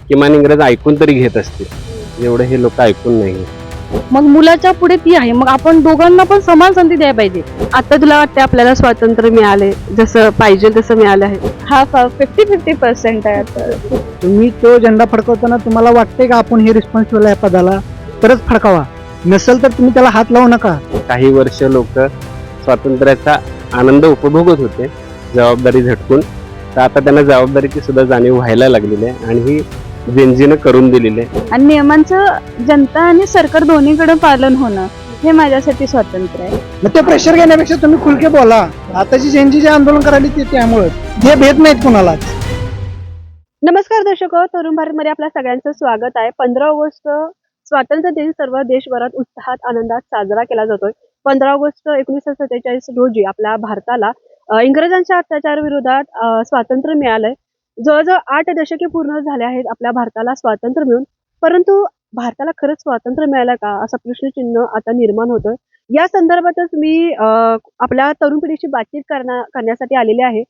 किमान इंग्रज ऐकून तरी घेत असतील, एवढं हे लोक ऐकून नाही घेत. मग मुलाच्या पुढे ती आहे, मग आपण दोघांना पण समान संधी द्यायला पाहिजे. आता तुला वाटते आपल्याला स्वातंत्र्य मिळाले जसं पाहिजे तसं मिळालं आहे? हा 50-50% आहे आता. तुम्ही तो झेंडा फडकवताना तुम्हाला वाटते का आपण हे रिस्पॉन्सिबल आहे पदाला तरच फडकावा, नसेल तर तुम्ही त्याला हात लावू नका. काही वर्ष लोक स्वातंत्र्याचा आनंद उपभोगत होते जबाबदारी झटकून, तर आता त्यांना जबाबदारीची सुद्धा जाणीव व्हायला लागलेली आहे आणि ही जेनजीनं करून दिलेली आहे. आणि नियमांचं जनता आणि सरकार दोन्हीकडे पालन होणं हे माझ्यासाठी स्वातंत्र्य आहे. मग ते प्रेशर घेण्यापेक्षा तुम्ही खुलके बोला. आताची जेनजी जे आंदोलन करायली ते त्यामुळे हे भेट नाहीत कुणालाच. नमस्कार दर्शक, तरुण भारतमध्ये आपल्या सगळ्यांचं स्वागत आहे. 15 ऑगस्ट स्वातंत्र्य दिन सर्व देशभरात उत्साहात आनंदात साजरा केला जातोय. 15 ऑगस्ट 1947 रोजी आपल्या भारताला इंग्रजांच्या अत्याचाराविरोधात स्वातंत्र्य मिळालंय. जवळजवळ 8 दशके पूर्ण झाले आहेत आपल्या भारताला स्वातंत्र्य मिळून, परंतु भारताला खरंच स्वातंत्र्य मिळालं का असा प्रश्नचिन्ह आता निर्माण होतोय. या संदर्भातच मी आपल्या तरुण पिढीशी बातचीत करण्यासाठी आलेले आहे.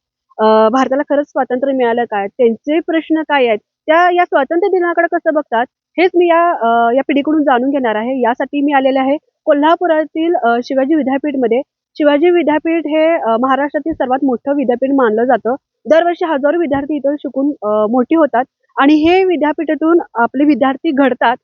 भारताला खरंच स्वातंत्र्य मिळालं काय, त्यांचे प्रश्न काय आहेत, त्या या स्वातंत्र्य दिनाकडे कसं बघतात, हेच मी या पिढीकडून जाणून घेणार आहे. यासाठी मी आलेले आहे कोल्हापुरातील शिवाजी विद्यापीठमध्ये. शिवाजी विद्यापीठ हे महाराष्ट्रातील सर्वात मोठं विद्यापीठ मानलं जातं. दरवर्षी हजारो विद्यार्थी इथं शिकून मोठी होतात आणि हे विद्यापीठातून आपले विद्यार्थी घडतात.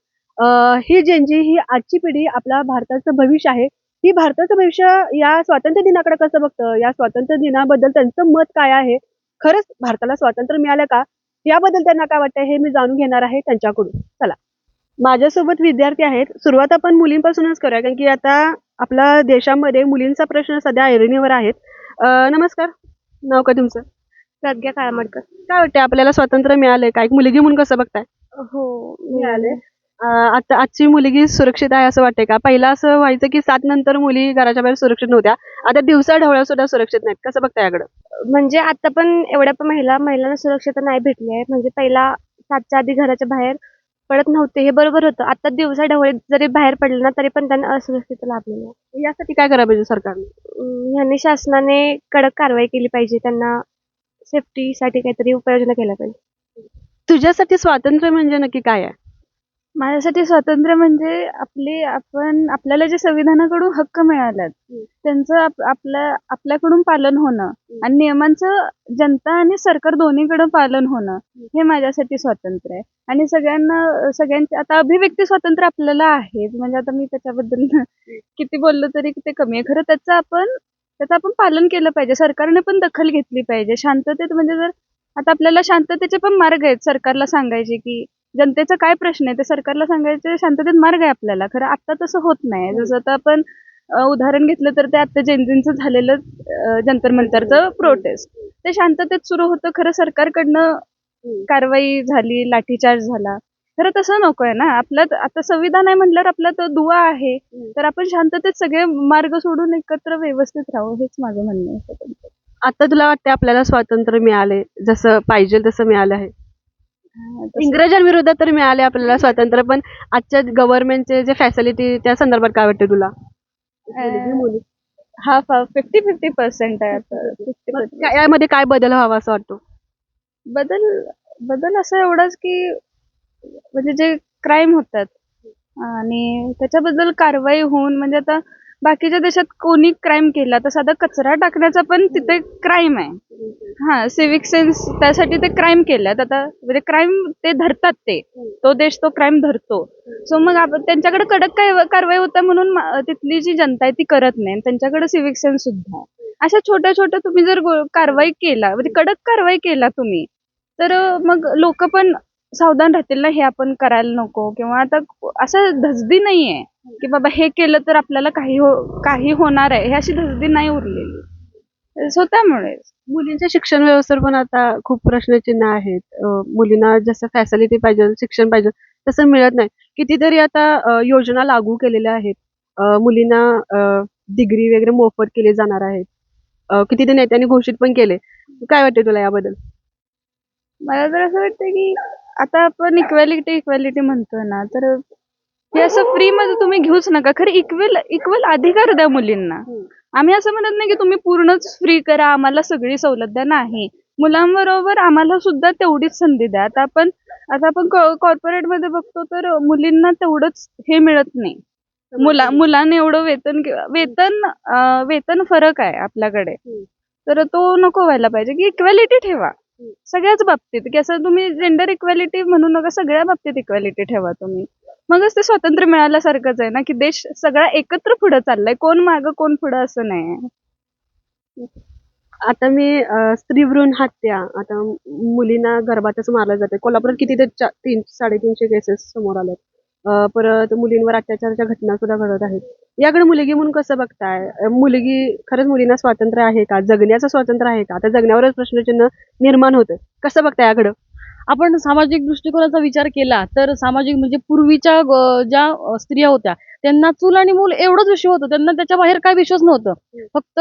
ही जेनजी ही आजची पिढी आपल्या भारताचं भविष्य आहे. ही भारताचं भविष्य या स्वातंत्र्य दिनाकडे कसं बघतं, या स्वातंत्र्य दिनाबद्दल त्यांचं मत काय आहे, खरंच भारताला स्वातंत्र्य मिळालं का, याबद्दल त्यांना काय वाटतं हे मी जाणून घेणार आहे त्यांच्याकडून. चला, माझ्यासोबत विद्यार्थी आहेत. सुरुवात आपण मुलींपासूनच करूया, कारण की आता आपल्या देशामध्ये मुलींचा प्रश्न सध्या ऐरणीवर आहेत. नमस्कार, नाव का तुमचं? प्रज्ञा काळमडकर. काय वाटतं आपल्याला स्वातंत्र्य मिळालंय का, एक मुलगी म्हणून कसं बघताय? हो मिळाले. आता आजची मुलगी सुरक्षित आहे असं वाटतंय का? पहिला असं व्हायचं की 7 नंतर मुली घराच्या बाहेर सुरक्षित नव्हत्या, आता दिवसा ढवळ्या सुद्धा सुरक्षित नाहीत. कसं बघताय याकडं? म्हणजे आता पण एवढ्या पण महिलांना सुरक्षितता नाही भेटली आहे. म्हणजे पहिला 7च्या आधी घराच्या बाहेर पडत नव्हते, हे बरोबर होतं. आता दिवसा ढवळे जरी बाहेर पडले ना तरी पण त्यांना असुरक्षितता लाभलेली आहे. यासाठी काय करायला पाहिजे सरकारने? ह्यांनी शासनाने कडक कारवाई केली पाहिजे, त्यांना सेफ्टीसाठी काहीतरी उपाययोजना केल्या पाहिजे. तुझ्यासाठी स्वातंत्र्य म्हणजे नक्की काय आहे? माझ्यासाठी स्वातंत्र्य म्हणजे आपल्याला जे संविधानाकडून हक्क मिळालेत त्यांचं आपल्याकडून पालन होणं आणि नियमांचं जनता आणि सरकार दोन्हीकडे पालन होणं हे माझ्यासाठी स्वातंत्र्य आहे. आणि सगळ्यांचे आता अभिव्यक्ती स्वातंत्र्य आपल्याला आहे, म्हणजे आता मी त्याच्याबद्दल किती बोललो तरी ते कमी आहे. खरं त्याचं आपण पालन केलं पाहिजे. सरकारने पण दखल घेतली पाहिजे शांततेत. म्हणजे जर आता आपल्याला शांततेचे पण मार्ग आहेत सरकारला सांगायचे की जनतेचा काय प्रश्न आहे ते सरकारला सांगायचे, शांततेत मार्ग आहे आपल्याला. खरं आता तसं होत नाही. जसं आता आपण उदाहरण घेतलं तर ते आता जेनजींचं झालेलं जंतर मंतरचं प्रोटेस्ट ते शांततेत सुरू होतं. खरं सरकारकडनं कारवाई झाली, लाठीचार्ज झाला. खरं तसं नकोय ना. आपलं आता संविधान आहे म्हटल्यावर आपला तो दुवा आहे, तर आपण शांततेत सगळे मार्ग सोडून एकत्र व्यवस्थित राहू, हेच माझं म्हणणं आहे. आता तुला वाटते आपल्याला स्वातंत्र्य मिळाले जसं पाहिजे तसं मिळालं आहे? इंग्रजांविरोधात तर मिळाले आपल्याला स्वातंत्र्य, पण आजच्या गव्हर्नमेंटचे जे फॅसिलिटी त्या संदर्भात काय वाटते तुला? हा 50-50% आहे आता. यामध्ये काय बदल व्हावा असं वाटतो? बदल असं एवढाच की म्हणजे जे क्राईम होतात आणि त्याच्याबद्दल कारवाई होऊन, म्हणजे आता बाकीच्या देशात कोणी क्राईम केला तर साधा कचरा टाकण्याचा पण तिथे क्राईम आहे. हा, सिव्हिक सेन्स त्यासाठी ते क्राईम केल्यात. आता म्हणजे क्राईम ते धरतात, तो देश तो क्राईम धरतो. सो मग आपण त्यांच्याकडे कडक कारवाई होता म्हणून तिथली जी जनता आहे ती करत नाही. त्यांच्याकडे सिव्हिक सेन्स सुद्धा आहे. अशा छोट्या तुम्ही जर कारवाई केला, म्हणजे कडक कारवाई केला तुम्ही, तर मग लोक पण सावधान राहतील ना, हे आपण करायला नको. किंवा आता असं धसदी नाहीये की बाबा हे केलं तर आपल्याला काही होणार आहे, हे अशी धसदी नाही उरलेली. स्वतःमुळे मुलींच्या शिक्षण व्यवस्थेवर पण आता खूप प्रश्नचिन्ह आहेत. मुलींना जसं फॅसिलिटी पाहिजे, शिक्षण पाहिजे तसं मिळत नाही. कितीतरी आता योजना लागू केलेल्या आहेत. मुलींना डिग्री वगैरे मोफत केले जाणार आहेत. कितीतरी नेत्यांनी घोषित पण केले. काय वाटते तुला याबद्दल? मला तर असं वाटतं की आता आपण इक्वॅलिटी म्हणतोय ना, तर हे असं फ्री मध्ये तुम्ही घेऊच नका. खरं इक्वल अधिकार द्या मुलींना. आम्ही असं म्हणत नाही की तुम्ही पूर्णच फ्री करा, आम्हाला सगळी सवलत द्या, नाही. मुलांबरोबर आम्हाला सुद्धा तेवढीच संधी द्या. आता आपण कॉर्पोरेट मध्ये बघतो तर मुलींना तेवढंच हे मिळत नाही. मुलांना एवढं वेतन फरक आहे आपल्याकडे. तर तो नको व्हायला पाहिजे, की इक्वॅलिटी ठेवा सगळ्याच बाबतीत, की असं तुम्ही जेंडर इक्वॅलिटी म्हणू नका, सगळ्या बाबतीत इक्वॅलिटी ठेवा तुम्ही. मगच ते स्वातंत्र्य मिळाल्यासारखंच आहे ना, की देश सगळा एकत्र पुढे चाललाय, कोण मागं कोण पुढं असं नाही. आता मी स्त्री भ्रूण हत्या, आता मुलींना गर्भातच मारलं जाते. कोल्हापुरात किती ते 300-350 केसेस समोर आल्यात. परत मुलींवर अत्याचाराच्या घटना सुद्धा घडत आहेत. याकडे मुलगी म्हणून कसं बघताय? मुलगी खरंच मुलींना स्वातंत्र्य आहे का? जगण्याचं स्वातंत्र्य आहे का? आता जगण्यावरच प्रश्नचिन्ह निर्माण होतं. कसं बघताय याकडं? आपण सामाजिक दृष्टिकोनाचा विचार केला तर सामाजिक म्हणजे पूर्वीच्या ज्या स्त्रिया होत्या त्यांना चूल आणि मूल एवढंच विषय होतं. त्यांना त्याच्या बाहेर काय विषयच नव्हतं. फक्त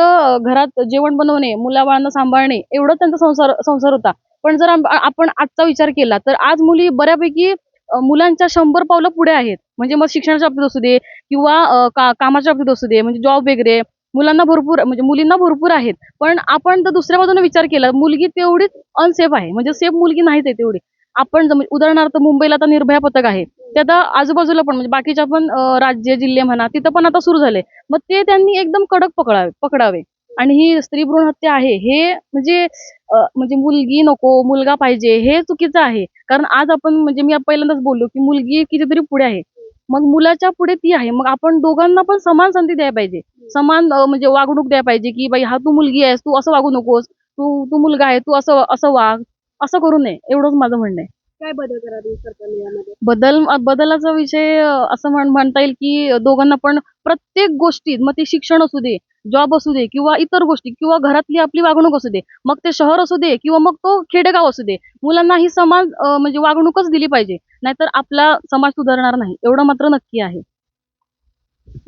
घरात जेवण बनवणे, मुलाबाळांना सांभाळणे एवढंच त्यांचा संसार होता. पण जर आपण आजचा विचार केला तर आज मुली बऱ्यापैकी मुलांच्या 100 पावलं पुढे आहेत. म्हणजे मग शिक्षणाच्या बाबतीत असू दे किंवा कामाच्या बाबतीत असू दे, म्हणजे जॉब वगैरे मुलांना भरपूर म्हणजे मुलींना भरपूर आहेत. पण आपण जर दुसऱ्या बाजूने विचार केला, मुलगी तेवढीच अनसेफ आहे. म्हणजे सेफ मुलगी नाहीच आहे तेवढी. आपण उदाहरणार्थ मुंबईला आता निर्भया पथक आहे. ते आता आजूबाजूला पण म्हणजे बाकीच्या पण राज्य, जिल्हे म्हणा तिथं पण आता सुरू झाले. मग ते त्यांनी एकदम कडक पकडावे. आणि ही स्त्री भ्रूण हत्या आहे हे म्हणजे मुलगी नको, मुलगा पाहिजे हे चुकीचं आहे. कारण आज आपण म्हणजे मी पहिल्यांदाच बोललो, की मुलगी कितीतरी पुढे आहे. मग मुलाच्या पुढे ती आहे. मग आपण दोघांना पण समान संधी द्यायला पाहिजे. समान म्हणजे वागणूक द्यायला पाहिजे, की बाई हा तू मुलगी आहेस, तू असं वागू नकोस. तू मुलगा आहे, तू असं असं वाग. असं करू नये. एवढंच माझं म्हणणं आहे. काय बदल करावे सरकारने यामध्ये? बदलाचा विषय असं म्हणता येईल, की दोघांना पण प्रत्येक गोष्टीत मग ते शिक्षण असू दे, जॉब असू दे किंवा इतर गोष्टी किंवा घरातली आपली वागणूक असू दे. मग ते शहर असू दे किंवा मग तो खेडेगाव असू दे. मुलांना ही समान म्हणजे वागणूकच दिली पाहिजे. नाहीतर आपला समाज सुधारणार नाही. एवढं मात्र नक्की आहे.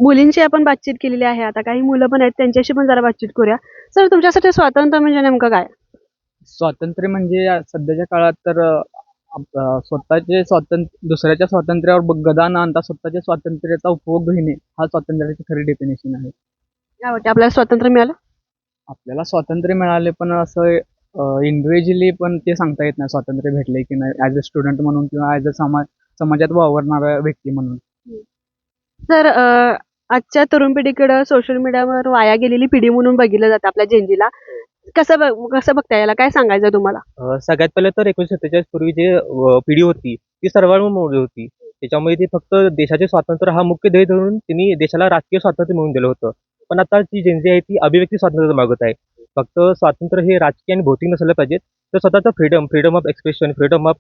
मुलींची आपण बातचीत केलेली आहे. आता काही मुलं पण आहेत त्यांच्याशी पण जरा बातचीत करूया. सर, तुमच्यासाठी स्वातंत्र्य म्हणजे नेमकं काय? स्वातंत्र्य म्हणजे सध्याच्या काळात तर स्वतःचे दुसऱ्याच्या स्वातंत्र्यावर गदा न आणता स्वतःच्या स्वातंत्र्याचा उपभोग घेणे हा स्वातंत्र्याची खरी डेफिनेशन आहे. काय वाटतं आपल्याला स्वातंत्र्य मिळालं? आपल्याला स्वातंत्र्य मिळाले पण असं इंडिव्हिज्युअली पण ते सांगता येत नाही स्वातंत्र्य भेटले की नाही, ॲज अ स्टुडंट म्हणून किंवा ॲज अ समाजात वावरणारा व्यक्ती म्हणून. तर आजच्या तरुण पिढीकडं सोशल मीडियावर वाया गेलेली पिढी म्हणून बघितलं जातं आपल्या जेनजीला. कसं बघताय, याला काय सांगायचं तुम्हाला? सगळ्यात पहिले तर 1947 पूर्वी जे पिढी होती ती सर्वांमोठी होती. त्याच्यामुळे ती फक्त देशाचे स्वातंत्र्य हा मुख्य ध्येय धरून त्यांनी देशाला राजकीय स्वातंत्र्य मिळवून दिलं होतं. पण आता जी जेनझी आहे ती अभिव्यक्ती स्वातंत्र्य मागत आहे. फक्त स्वातंत्र्य हे राजकीय आणि भौतिक नसलं पाहिजे, तर स्वतःचं freedom of expression, freedom of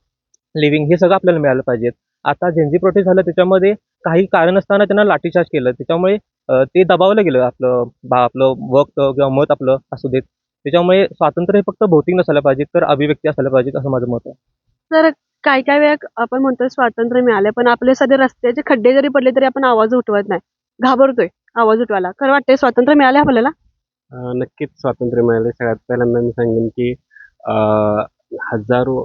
living हे सगळं आपल्याला मिळालं पाहिजे. आता जेनझी प्रोटेस्ट झालं त्याच्यामध्ये काही कारण नसताना त्यांना लाठीचार्ज केलं. त्याच्यामुळे ते दबावलं गेलं. आपलं वक्त किंवा मत आपलं असू देत. त्याच्यामुळे स्वातंत्र्य हे फक्त भौतिक नसायला पाहिजे, तर अभिव्यक्ती असायला पाहिजे असं माझं मत आहे. तर काही वेळा आपण म्हणतो स्वातंत्र्य मिळालं, पण आपले सध्या रस्त्याचे खड्डे जरी पडले तरी आपण आवाज उठवत नाही, घाबरतोय आवाज उठवायला. खरं वाटतंय स्वातंत्र्य मिळालं आपल्याला? नक्कीच स्वातंत्र्य मिळाले. सगळ्यात पहिल्यांदा मी सांगेन की हजारो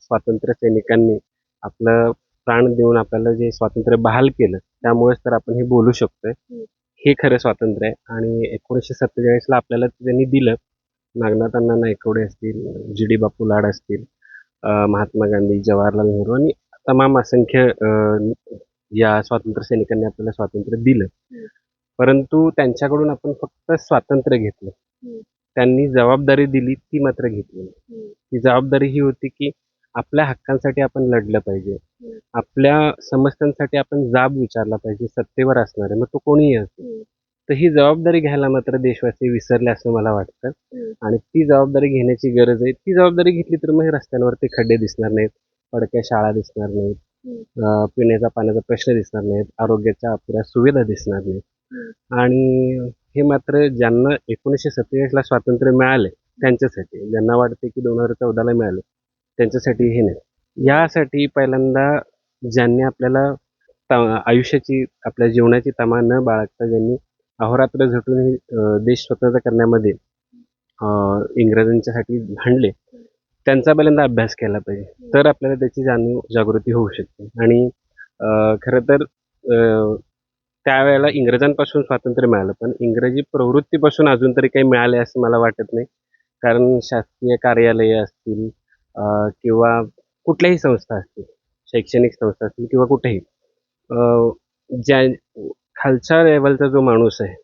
स्वातंत्र्य सैनिकांनी आपलं प्राण देऊन आपल्याला जे स्वातंत्र्य बहाल केलं त्यामुळेच तर आपण हे बोलू शकतोय. हे खरं स्वातंत्र्य आहे. आणि 1947ला आपल्याला त्यांनी दिलं. नागनाथ अण्णा नायकवडे असतील, जी.डी. बापू लाड असतील, महात्मा गांधी, जवाहरलाल नेहरू आणि तमाम असंख्य या स्वातंत्र्य सैनिकांनी आपल्याला स्वातंत्र्य दिलं. परंतु त्यांच्याकडून आपण फक्त स्वातंत्र्य घेतलं. त्यांनी जबाबदारी दिली ती मात्र घेतली नाही. ती जबाबदारी ही होती की आपल्या हक्कांसाठी आपण लढलं पाहिजे, आपल्या समस्यांसाठी आपण जाब विचारला पाहिजे सत्तेवर असणारे, मग तो कोणीही असो. तर ही जबाबदारी घ्यायला मात्र देशवासी विसरले असं मला वाटतं. आणि ती जबाबदारी घेण्याची गरज आहे. ती जबाबदारी घेतली तर मग हे रस्त्यांवरती खड्डे दिसणार नाहीत, पडक्या शाळा दिसणार नाहीत, पिण्याचा पाण्याचा प्रश्न दिसणार नाहीत, आरोग्याच्या अपुऱ्या सुविधा दिसणार नाहीत. आणि हे मात्र ज्यांना 1947ला स्वातंत्र्य मिळाले त्यांच्यासाठी, ज्यांना वाटते की 2014ला मिळाले त्यांच्यासाठी हे नाही. यासाठी पहिल्यांदा ज्यांनी आपल्याला आयुष्याची, आपल्या जीवनाची तमा न बाळगता ज्यांनी अहोरात्र झटून हे देश स्वतंत्र करण्यामध्ये इंग्रजांच्यासाठी भांडले, त्यांचा पहिल्यांदा अभ्यास केला पाहिजे. तर आपल्याला त्याची जागृती होऊ शकते. आणि खरं तर त्यावेळेला इंग्रजांपासून स्वातंत्र्य मिळालं, पण इंग्रजी प्रवृत्तीपासून अजून तरी काही मिळाले असं मला वाटत नाही. कारण शासकीय कार्यालये असतील किंवा कुठल्याही संस्था असतील, शैक्षणिक संस्था असतील किंवा कुठेही ज्या खालच्या लेवलचा जो माणूस आहे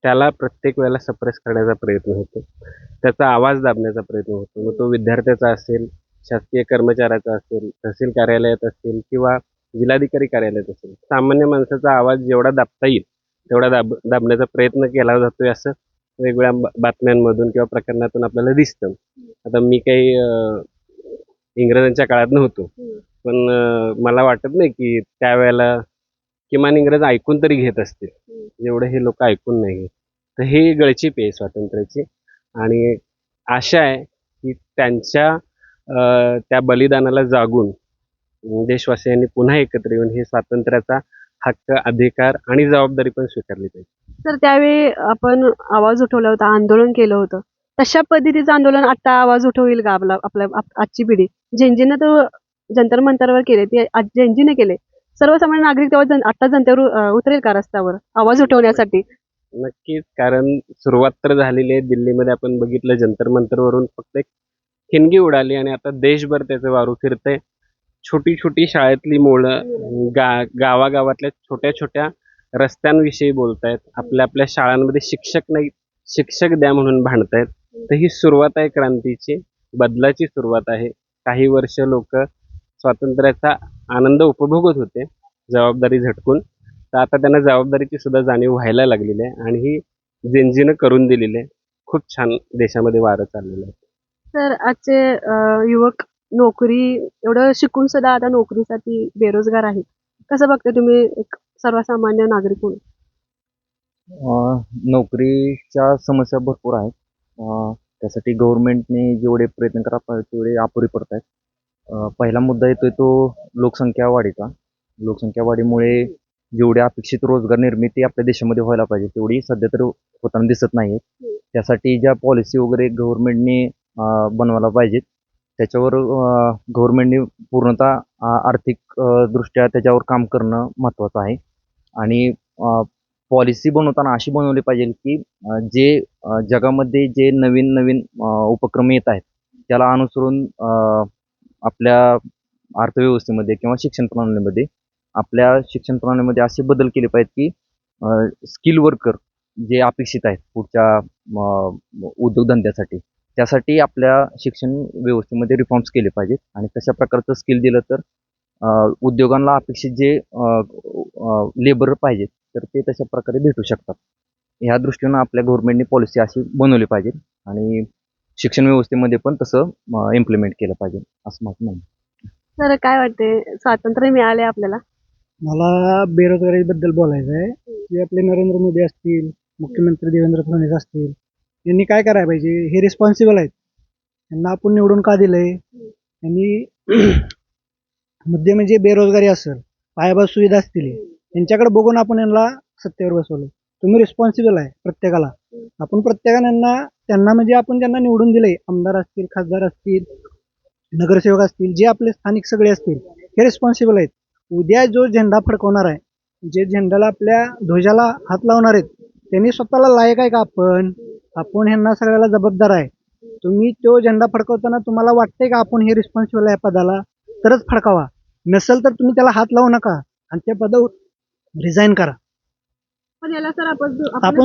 त्याला प्रत्येक वेळेला सप्रेस करण्याचा प्रयत्न होतो, त्याचा आवाज दाबण्याचा प्रयत्न होतो. मग तो विद्यार्थ्याचा असेल, शासकीय कर्मचाऱ्याचा असेल, तहसील कार्यालयात असेल किंवा जिल्हाधिकारी कार्यालयात असेल. सामान्य माणसाचा आवाज जेवढा दाबता येईल तेवढा दाबण्याचा प्रयत्न केला जातोय असं वेगवेगळ्या बातम्यांमधून किंवा प्रकरणातून आपल्याला दिसतं. आता मी काही इंग्रजांच्या काळात नव्हतो, पण मला वाटत नाही की त्यावेळेला किमान इंग्रज ऐकून तरी घेत असतील जेवढं हे लोक ऐकून नाही घेत. तर ही गळचीप आहे स्वातंत्र्याची आणि आशा आहे की त्यांच्या त्या बलिदानाला जागून देशवासियांनी पुन्हा एकत्र येऊन हे स्वातंत्र्याचा हक्क, अधिकार आणि जबाबदारी पण स्वीकारली पाहिजे. तर त्यावेळी आपण आवाज उठवला होता, आंदोलन केलं होतं. तशा पद्धतीचं आंदोलन आता आवाज उठवेल का आपल्या आजची पिढी? झेंजीनं तर जंतर मंतरवर केले, ते आज झेंजीने केले. सर्वसामान्य नागरिक तेव्हा आता जनतेवर उतरेल का रस्त्यावर आवाज उठवण्यासाठी? नक्कीच, कारण सुरुवात तर झालेली आहे. दिल्लीमध्ये आपण बघितलं जंतर मंतरवरून फक्त एक ठिणगी उडाली आणि आता देशभर त्याचं वारू फिरतंय. छोटी छोटी शाळेतली मुलं गावागावातल्या छोट्या छोट्या रस्त्यांविषयी बोलतायत. आपल्या शाळांमध्ये शिक्षक नाही, शिक्षक द्या म्हणून भांडतायत. तर ही सुरुवात आहे क्रांतीची, बदलाची सुरुवात आहे. काही वर्ष लोक स्वातंत्र्याचा आनंद उपभोगत होते जबाबदारी झटकून, तर आता त्यांना जबाबदारीची सुद्धा जाणीव व्हायला लागलेली आहे आणि ही जेनजीनं करून दिलेली आहे. खूप छान देशामध्ये वारं चाललेलं आहे. तर आजचे युवक नोकरी एवढं शिकून सुद्धा आता नोकरीसाठी बेरोजगार आहेत. कसं बघता तुम्ही एक सर्वसामान्य नागरिक म्हणून? नोकरीच्या समस्या भरपूर आहेत. त्यासाठी गव्हर्नमेंटने जेवढे प्रयत्न करायला पाहिजे तेवढे अपुरे पडत आहेत. पहिला मुद्दा येतोय तो लोकसंख्या वाढीचा. लोकसंख्या वाढीमुळे जेवढी अपेक्षित रोजगार निर्मिती आपल्या देशामध्ये व्हायला पाहिजे तेवढी सध्या तरी होताना दिसत नाही. त्यासाठी ज्या पॉलिसी वगैरे गव्हर्नमेंटने बनवायला पाहिजेत त्याच्यावर गव्हर्नमेंटने पूर्णतः आर्थिक दृष्ट्या त्याच्यावर काम करणं महत्त्वाचं आहे. आणि पॉलिसी बनवताना अशी बनवली पाहिजे की जे जगामध्ये जे नवीन नवीन उपक्रम येत आहेत त्याला अनुसरून आपल्या अर्थव्यवस्थेमध्ये किंवा शिक्षण प्रणालीमध्ये असे बदल केले पाहिजेत की स्किल वर्कर जे अपेक्षित आहेत पुढच्या उद्योगधंद्यासाठी, त्यासाठी आपल्या शिक्षण व्यवस्थेमध्ये रिफॉर्म्स केले पाहिजेत. आणि तशा प्रकारचं स्किल दिलं तर उद्योगांना अपेक्षित जे लेबर पाहिजेत तर ते तशा प्रकारे भेटू शकतात. ह्या दृष्टीनं आपल्या गव्हर्नमेंटने पॉलिसी अशी बनवली पाहिजे आणि शिक्षण व्यवस्थेमध्ये पण तसं इम्प्लिमेंट केलं पाहिजे असं माझं म्हणणं. तर काय वाटते, स्वातंत्र्य मिळाले आपल्याला? मला बेरोजगारीबद्दल बोलायचं आहे. जे आपले नरेंद्र मोदी असतील, मुख्यमंत्री देवेंद्र फडणवीस असतील, यांनी काय करायला पाहिजे? हे रिस्पॉन्सिबल आहेत. यांना आपण निवडून का दिलंय? यांनी मुद्दे म्हणजे बेरोजगारी असेल, पायाभूत सुविधा असतील, यांच्याकडे बघून आपण यांना सत्तेवर बसवलं. तुम्ही रिस्पॉन्सिबल आहे प्रत्येकाला. आपण प्रत्येकाने त्यांना म्हणजे आपण ज्यांना निवडून दिले, आमदार असतील, खासदार असतील, नगरसेवक असतील, जे आपले स्थानिक सगळे असतील, हे रिस्पॉन्सिबल आहेत. उद्या जो झेंडा फडकवणार आहे, जे झेंड्याला आपल्या ध्वजाला हात लावणार आहेत, त्यांनी स्वतःला लायक आहे का? आपण ह्यांना सगळ्याला जबाबदार आहे. तुम्ही तो झेंडा फडकवताना तुम्हाला वाटते का आपण हे रिस्पॉन्सिबल आहे पदाला, तरच फडकावा. नसेल तर तुम्ही त्याला हात लावू नका आणि त्या पदावर रिझाईन करा. पण याला सर आपण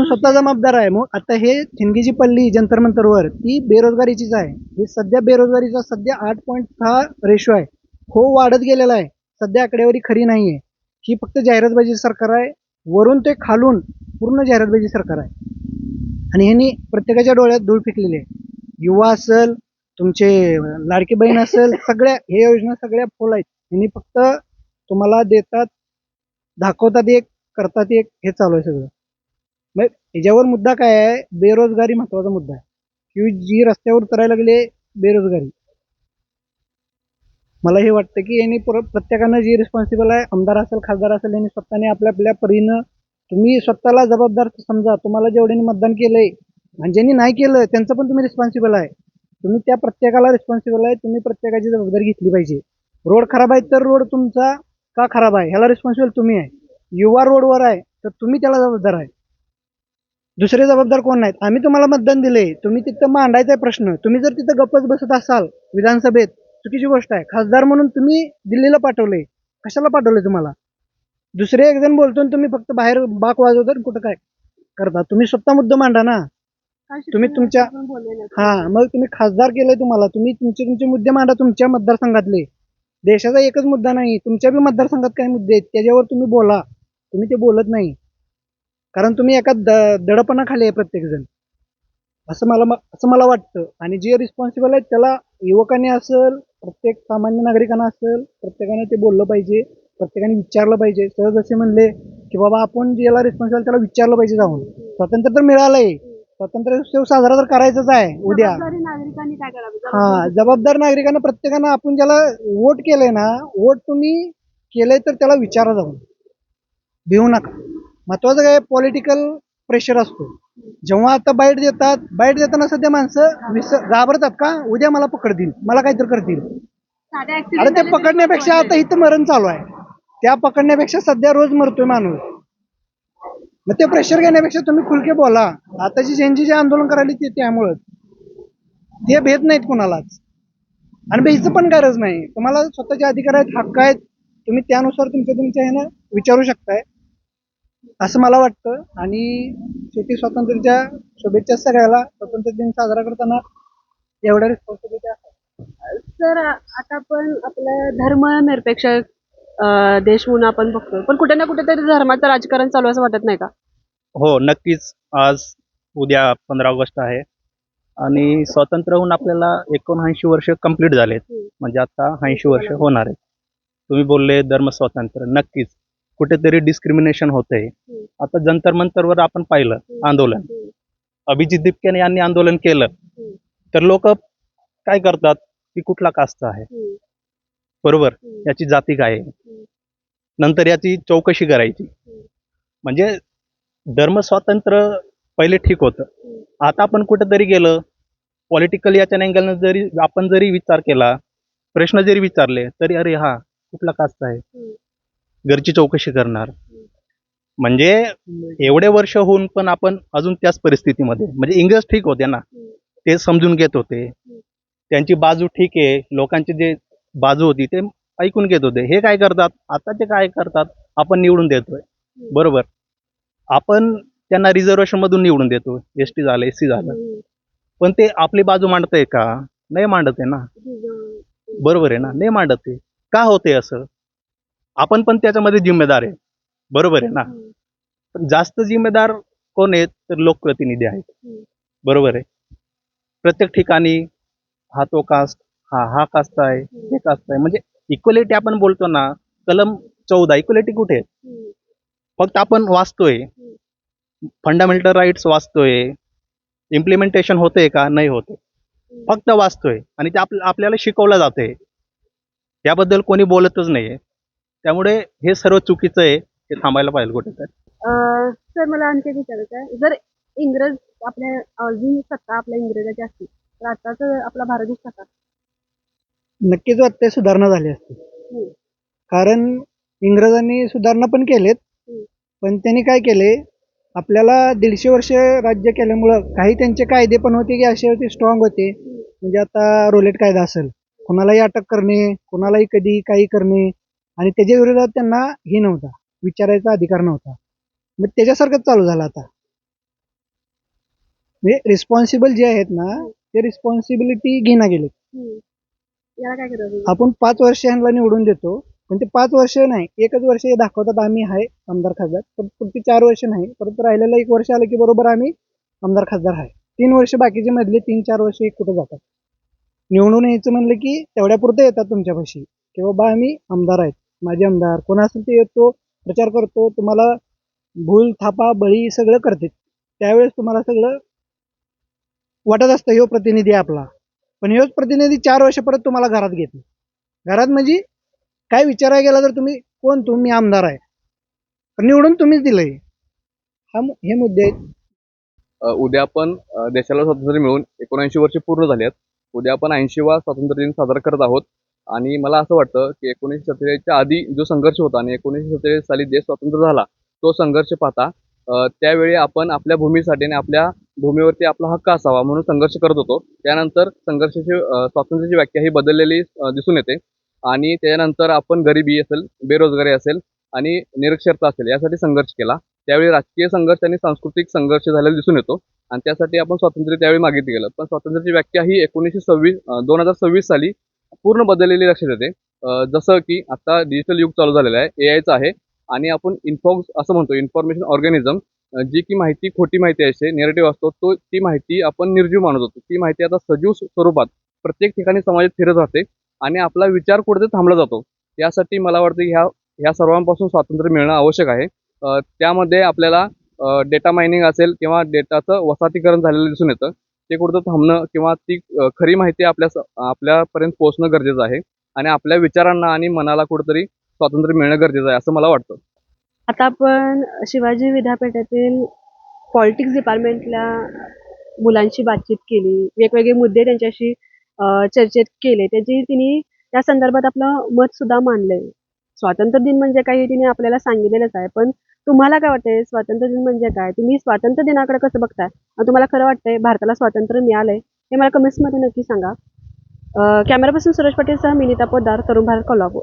स्वतः जबाबदार आहे. मग आता हे ठिणगी जी पडली जंतर मंतरवर ती बेरोजगारीचीच आहे. हे सध्या बेरोजगारीचा सध्या 8.6 रेशो आहे. हो, वाढत गेलेला आहे. सध्या आकडेवारी खरी नाही आहे. ही फक्त जाहिरातबाजी सरकार आहे. वरून ते खालून पूर्ण जाहिरातबाजी सरकार आहे. आणि ह्यांनी प्रत्येकाच्या डोळ्यात धूळ फेकलेली आहे. युवा असेल, तुमचे लाडकी बहीण असेल, सगळ्या हे योजना सगळ्या फोल आहेत. ह्यांनी फक्त तुम्हाला देतात, दाखवतात एक, करतात एक, हे चालू आहे सगळं. मग ह्याच्यावर मुद्दा काय आहे? बेरोजगारी महत्वाचा मुद्दा आहे. की जी रस्त्यावर उतरायला लागले बेरोजगारी. मला हे वाटतं की यांनी प्रत्येकानं जी रिस्पॉन्सिबल आहे, आमदार असेल, खासदार असेल, यांनी स्वतःने आपल्या परीनं तुम्ही स्वतःला जबाबदार समजा. तुम्हाला जेवढ्यांनी मतदान केलंय आणि ज्यांनी नाही केलं त्यांचं पण तुम्ही रिस्पॉन्सिबल आहे. तुम्ही त्या प्रत्येकाला रिस्पॉन्सिबल आहे. तुम्ही प्रत्येकाची जबाबदारी घेतली पाहिजे. रोड खराब आहे तर रोड तुमचा का खराब आहे ह्याला रिस्पॉन्सिबल तुम्ही आहे. युवा रोडवर आहे तर तुम्ही त्याला जबाबदार आहे. दुसरे जबाबदार कोण नाहीत. आम्ही तुम्हाला मतदान दिले, तुम्ही तिथं मांडायचा आहे प्रश्न. तुम्ही जर तिथं गप्पच बसत असाल विधानसभेत, चुकीची गोष्ट आहे. खासदार म्हणून तुम्ही दिल्लीला पाठवले, कशाला पाठवले तुम्हाला? दुसरे एक जण बोलतो आणि तुम्ही फक्त बाहेर बाक वाजवता आणि कुठं काय करता. तुम्ही स्वतः मुद्दा मांडा ना. तुम्ही तुमच्या मग तुम्ही खासदार केलंय, तुम्हाला तुम्ही तुमचे मुद्दे मांडा तुमच्या मतदारसंघातले. देशाचा एकच मुद्दा नाही, तुमच्या बी मतदारसंघात काही मुद्दे आहेत त्याच्यावर तुम्ही बोला. तुम्ही ते बोलत नाही, कारण तुम्ही एका दडपणाखाली आहे प्रत्येक जण, असं मला वाटतं. आणि जे रिस्पॉन्सिबल आहेत त्याला युवकांनी असेल, प्रत्येक सामान्य नागरिकांना असेल, प्रत्येकाने ते बोललं पाहिजे, प्रत्येकाने विचारलं पाहिजे. सहज असे म्हणले की बाबा आपण ज्याला रिस्पॉन्सिबल त्याला विचारलं पाहिजे जाऊन. स्वातंत्र्य तर मिळालंय, स्वातंत्र्य उत्सव साजरा तर करायचाच आहे उद्या. नागरिकांनी काय करावं? जबाबदार नागरिकांना, प्रत्येकानं आपण ज्याला वोट केलंय ना, वोट तुम्ही केलंय तर त्याला विचारा जाऊन, भिवू नका. महत्वाचं काय, पॉलिटिकल प्रेशर असतो. जेव्हा आता बाईट देताना सध्या माणसं घाबरतात का, उद्या मला पकडतील, मला काहीतरी करतील. अरे ते पकडण्यापेक्षा आता इथं मरण चालू आहे, त्या पकडण्यापेक्षा सध्या रोज मरतोय माणूस. मग ते प्रेशर घेण्यापेक्षा तुम्ही खुलके बोला. आताची जे आंदोलन करायला ते त्यामुळंच ते भेद नाहीत कुणालाच, आणि भेदचं पण गरज नाही. तुम्हाला स्वतःचे अधिकार आहेत, हक्क आहेत, तुम्ही त्यानुसार तुमच्या ह्यानं विचारू शकताय, असं मला वाटतं. आणि शेवटी स्वातंत्र्याच्या शुभेच्छा सगळ्याला. स्वातंत्र्य दिन साजरा करताना एवढ्या रिस्पॉन्सिबिलिटी असतात. सर, आता आपण आपलं धर्मनिरपेक्ष देश म्हणून आपण बघतो, पण कुठे ना कुठेतरी धर्माचं राजकारण चालू असं वाटत नाही का? हो, नक्कीच. उद्या 15 ऑगस्ट आहे आणि स्वातंत्र्य होऊन आपल्याला 79 वर्ष कंप्लीट झालेत. म्हणजे आता 80 वर्ष होणार आहेत. तुम्ही बोलले धर्म स्वातंत्र्य, नक्कीच कुठेतरी डिस्क्रिमिनेशन होतंय. आता जंतर मंतरवर आपण पाहिलं आंदोलन, अभिजित दीपके यांनी आंदोलन केलं, तर लोक काय करतात की कुठला कास्ट आहे, बरोबर, याची जाती काय आहे, नंतर याची चौकशी करायची. म्हणजे धर्म स्वातंत्र्य पहिले ठीक होतं. आता आपण कुठेतरी गेलं पॉलिटिकल याच्या अँगलनं जरी विचार केला, प्रश्न जरी विचारले, तरी अरे हा कुठला कास्ट आहे, घरची चौकशी करणार. म्हणजे एवढे वर्ष होऊन पण आपण अजून त्याच परिस्थितीमध्ये. म्हणजे इंग्रज ठीक होते ना, ते समजून घेत होते, त्यांची बाजू ठीक आहे, लोकांची जे बाजू होती ते ऐकून घेत होते. हे काय करतात, आताचे काय करतात, आपण निवडून देतोय, बरोबर, आपण त्यांना रिझर्वेशन मधून निवडून देतो, एसटी झालं, एससी झालं, पण ते आपली बाजू मांडतंय का? नाही मांडत आहे ना, बरोबर आहे ना, नाही मांडत आहे. का होते असं? आपण पण त्याच्यामध्ये जिम्मेदार आहे, बरोबर आहे ना. पण जास्त जिम्मेदार कोण आहेत, तर लोकप्रतिनिधी आहेत, बरोबर आहे. प्रत्येक ठिकाणी हा तो कास्ट, हा कास्ट आहे, हे कास्ट आहे. म्हणजे इक्वलिटी आपण बोलतो ना, कलम 14, इक्वलिटी कुठे आहे? फक्त आपण वाचतोय, फंडामेंटल राईट्स वाचतोय, इम्प्लिमेंटेशन होते का? नाही होते, फक्त वाचतोय. आणि ते आपल्याला शिकवलं जाते, त्याबद्दल कोणी बोलतच नाहीये. त्यामुळे हे सर्व चुकीचं आहे, ते थांबायला पाहिजे कुठेतरी. सर, मला आणखी विचारायचं आहे, जर इंग्रज आपल्या अजून सत्ता आपल्या इंग्रजाची असती तर आताच आपला भारत देश कसा? नक्कीच वाटतंय सुधारणा झाली असती. कारण इंग्रजांनी सुधारणा पण केलेत, पण त्यांनी काय केले, आपल्याला 150 वर्ष राज्य केल्यामुळं काही त्यांचे कायदे पण होते की असे होते, स्ट्रॉंग होते. म्हणजे आता रोलेट कायदा असेल, कोणालाही अटक करणे, कोणालाही कधी काही करणे, आणि त्याच्या विरोधात त्यांना हे नव्हता, विचारायचा अधिकार नव्हता. मग त्याच्यासारखंच चालू झालं आता. म्हणजे रिस्पॉन्सिबल जे आहेत ना, ते रिस्पॉन्सिबिलिटी घेणं गेले. याला काय करावं? आपण 5 वर्ष ह्यांना निवडून देतो, पण ते 5 वर्ष नाही, 1च वर्ष हे दाखवतात आम्ही आहे आमदार खासदार, पण पुढची 4 वर्ष नाही, परत राहिलेलं 1 वर्ष आलं की बरोबर आम्ही आमदार खासदार आहे. 3 वर्ष बाकीचे मधले 3-4 वर्ष एक कुठं जातात. निवडून यायचं म्हणलं की तेवढ्यापुरतं येतात तुमच्यापाशी की बाबा आम्ही आमदार आहेत, माझे आमदार कोण असेल ते येतो, प्रचार करतो, तुम्हाला भूल थापा बळी सगळं करते. त्यावेळेस तुम्हाला सगळं वाटत असतं ह्यो प्रतिनिधी आहे आपला, पण ह्योच प्रतिनिधी 4 वर्ष परत तुम्हाला घरात घेतो. घरात म्हणजे काय विचारायला गेला तर तुम्ही कोण, तुम्ही आमदार आहे, पण निवडून तुम्हीच दिलंय. हे मुद्दे आहेत. उद्या आपण देशाला स्वातंत्र्य मिळून 79 वर्ष पूर्ण झाली आहेत. उद्या आपण 80वा स्वातंत्र्य दिन साजरा करत आहोत. आणि मला असं वाटतं की 1947च्या आधी जो संघर्ष होता आणि 1947 साली देश स्वतंत्र झाला, तो संघर्ष पाहता त्यावेळी आपण आपल्या भूमीसाठी आणि आपल्या भूमीवरती आपला हक्क असावा म्हणून संघर्ष करत होतो. त्यानंतर संघर्षाची स्वातंत्र्याची व्याख्या ही बदललेली दिसून येते आणि त्यानंतर आपण गरिबी असेल, बेरोजगारी असेल आणि निरक्षरता असेल यासाठी संघर्ष केला. त्यावेळी राजकीय संघर्ष आणि सांस्कृतिक संघर्ष झालेला दिसून येतो आणि त्यासाठी आपण स्वातंत्र्य त्यावेळी मागितलं गेलं. पण स्वातंत्र्याची व्याख्या ही 2026 साली पूर्ण बदललेली लक्षात येते. जसं की आता डिजिटल युग चालू झालेलं आहे, AIचं आहे आणि आपण असं म्हणतो इन्फॉर्मेशन ऑर्गॅनिझम, जी की माहिती खोटी माहिती असते, नेरेटिव्ह असतो, ती माहिती आपण निर्जीव मानत होतो. ती माहिती आता सजीव स्वरूपात प्रत्येक ठिकाणी समाजात फिरत राहते आणि आपला विचार कुठेतरी थांबला जातो. यासाठी मला वाटतं की ह्या सर्वांपासून स्वातंत्र्य मिळणं आवश्यक आहे. त्यामध्ये आपल्याला डेटा मायनिंग असेल किंवा डेटाचं वसाहतीकरण झालेलं दिसून येतं. ते कुठं थांबणं किंवा ती खरी माहिती आपल्यापर्यंत पोहोचणं गरजेचं आहे आणि आपल्या विचारांना आणि मनाला कुठंतरी स्वातंत्र्य मिळणं गरजेचं आहे असं मला वाटतं. आता आपण शिवाजी विद्यापीठातील पॉलिटिक्स डिपार्टमेंटल्या मुलांशी बातचीत केली, वेगवेगळे मुद्दे त्यांच्याशी चर्चेत केले, तिने त्या संदर्भात आपलं मत सुद्धा मांडलंय. स्वातंत्र्य दिन म्हणजे काय हे तिने आपल्याला सांगितलेलंच आहे. पण तुम्हाला काय वाटतंय स्वातंत्र्य दिन म्हणजे काय? तुम्ही स्वातंत्र्य दिनाकडे कसं बघताय आणि तुम्हाला खरं वाटतंय भारताला स्वातंत्र्य मिळालंय हे मला कमेंट्समध्ये नक्की सांगा. कॅमेरापासून सुरेश पाटीलसह मी नीता पोद्दार, तरुण भारत, कोल्हापूर.